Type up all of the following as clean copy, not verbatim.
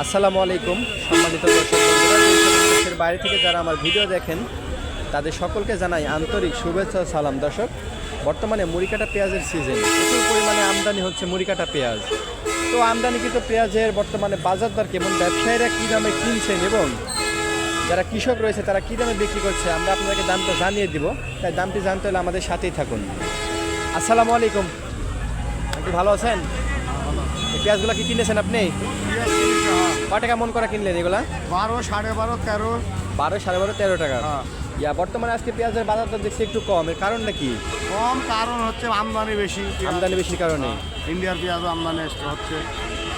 আসসালামু আলাইকুম সম্মানিত দর্শক বন্ধুরা, দেশের বাইরে থেকে যারা আমার ভিডিও দেখেন তাদের সকলকে জানাই আন্তরিক শুভেচ্ছা ও সালাম। দর্শক, বর্তমানে মুড়িকাটা পেঁয়াজের সিজন, প্রচুর পরিমাণে আমদানি হচ্ছে মুড়িকাটা পেঁয়াজ। তো আমদানিকৃত পেঁয়াজের বর্তমানে বাজার দর কেমন, ব্যবসায়ীরা কী দামে কিনছেন এবং যারা কৃষক রয়েছে তারা কী দামে বিক্রি করছে, আমরা আপনাদেরকে দামটা জানিয়ে দিব। তাই দামটি জানতে হলে আমাদের সাথেই থাকুন। আসসালামু আলাইকুম, আপনি ভালো আছেন? এই পেঁয়াজগুলো কি কিনেছেন আপনি? কয় টাকা মন করে কিনলেন এগুলা? 12, 12.5, 13। 12, 12.5, 13 টাকা। বর্তমানে আজকে পেঁয়াজের বাজারটা দেখছি একটু কম, এর কারণটা কি? কম কারণ হচ্ছে আমদানি বেশি। আমদানি বেশির কারণে ইন্ডিয়ার পেঁয়াজ আমদানি হচ্ছে।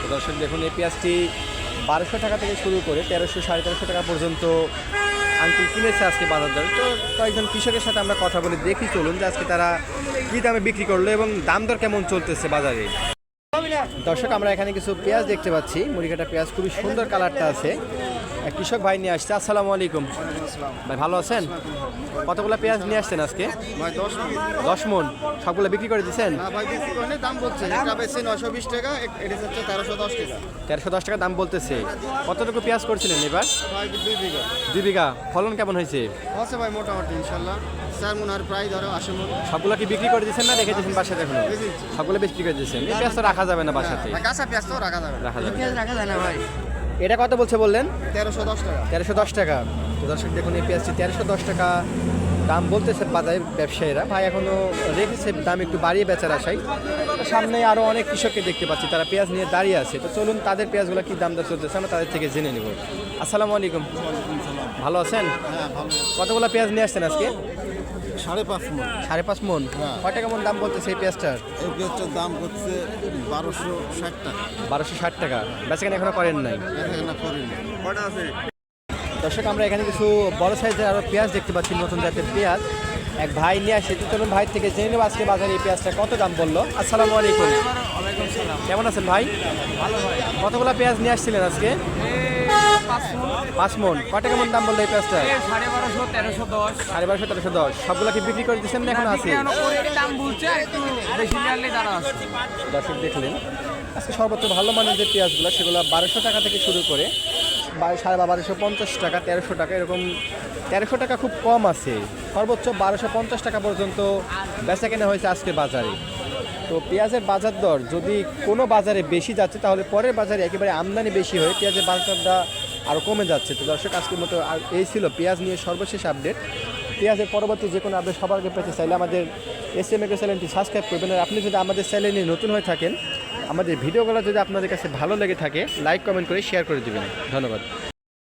তো দর্শক দেখুন, এই পেঁয়াজটি 1200 টাকা থেকে শুরু করে 1300, 1350 টাকা পর্যন্ত আঙ্কেল কিনেছে আজকে বাজার দর। তো কয়েকজন কৃষকের সাথে আমরা কথা বলে দেখি, চলুন যে আজকে তারা কী দামে বিক্রি করলো এবং দাম দর কেমন চলতেছে বাজারে। দর্শক, আমরা এখানে কিছু পেঁয়াজ দেখতে পাচ্ছি, মুড়িকাটা পেঁয়াজ, খুবই সুন্দর কালারটা আছে। এক কৃষক ভাই নিয়ে আসছে। আসসালামু আলাইকুম ভাই, ভালো আছেন? কতগুলো পেঁয়াজ নিয়ে আসছেন আজকে? 10 মন। সবগুলো বিক্রি করে দিচ্ছেন? দাম বলছে 920 টাকা, এটা হচ্ছে 1310 টাকা। 1310 টাকা দাম বলতেছে। কতটুকু পেঁয়াজ করছিলেন এবার? 2 বিঘা। 2 বিঘা। ফলন কেমন হয়েছে? আছে ভাই মোটামুটি ইনশাল্লাহ 4 মন, আর প্রায় ধরো 80 মন। সবগুলো কি বিক্রি করে দিচ্ছেন না রেখে দিচ্ছেন বাসাতে? এখনো সবগুলো বিক্রি করে দিচ্ছেন। এই পেঁয়াজ তো রাখা যাবে না বাসাতে? কাঁচা পেঁয়াজ তো রাখা যাবে, পেঁয়াজ রাখা যায় না ভাই। এটা কত বলছে বললেন? 1310 টাকা। 1310 টাকা। তো দর্শক দেখুন, এই পেঁয়াজটি 1310 টাকা দাম বলতেছে বাজারে ব্যবসায়ীরা। ভাই এখনও রেখেছে দাম একটু বাড়িয়ে বেচার আশায়। সামনে আরও অনেক কৃষককে দেখতে পাচ্ছি, তারা পেঁয়াজ নিয়ে দাঁড়িয়ে আছে। তো চলুন তাদের পেঁয়াজগুলো কী দাম দর চলতেছে আমরা তাদের থেকে জেনে নেব। আসসালামু আলাইকুম, ভালো আছেন? হ্যাঁ ভালো। কতগুলো পেঁয়াজ নিয়ে আসছেন আজকে? 5.5 মন। 5.5 মন। কয় টাকা মন দাম বলতেছে এই পেঁয়াজটার? এই পেঁয়াজটার দাম হচ্ছে 1260 টাকা। 1260 টাকা। বেচাকেনা এখনো করেন নাই? না করিনি। কটা আছে? দর্শক, আমরা এখানে কিছু বড় সাইজের আরও পেঁয়াজ দেখতে পাচ্ছি, নতুন জাতের পেঁয়াজ। এক ভাই নিয়ে আসে, তো চলুন ভাই থেকে জেনে নেব আজকে বাজারে এই পেঁয়াজটা কত দাম বললো। আসসালামু আলাইকুম। কেমন আছেন ভাই? ভালো ভাই। কতগুলো পেঁয়াজ নিয়ে আসছিলেন আজকে? 5 মন। কয় টাকা মন দাম বললো এই পেঁয়াজটা? 1250, 1310। 1250, 1310। সবগুলো কি বিক্রি করে দিচ্ছেন না এখন আছে? দাম বলছে আর একটু বেশি নিলে দাঁড়া আছে। দর্শক দেখলেন, আজকে সর্বোচ্চ ভালো মানের যে পেঁয়াজগুলো সেগুলো 1200 টাকা থেকে শুরু করে 1250 টাকা, 1300 টাকা, এরকম 1300 টাকা খুব কম আছে। সর্বোচ্চ 1250 টাকা পর্যন্ত বেচা কেনা হয়েছে আজকে বাজারে। তো পেঁয়াজের বাজার দর যদি কোনো বাজারে বেশি যাচ্ছে, তাহলে পরের বাজারে একেবারে আমদানি বেশি হয়ে পেঁয়াজের বাজারটা আরও কমে যাচ্ছে। তো দর্শক, আজকের মতো এই ছিল পেঁয়াজ নিয়ে সর্বশেষ আপডেট। পেঁয়াজের পরবর্তী যে কোনো আপডেট সবার আগে পেতে চাইলে আমাদের SM এগ্রো চ্যানেলটি সাবস্ক্রাইব করবেন। আর আপনি যদি আমাদের চ্যানেলে নতুন হয়ে থাকেন, আমাদের ভিডিওগুলো যদি আপনাদের কাছে ভালো লেগে থাকে, লাইক কমেন্ট করে শেয়ার করে দেবেন। ধন্যবাদ।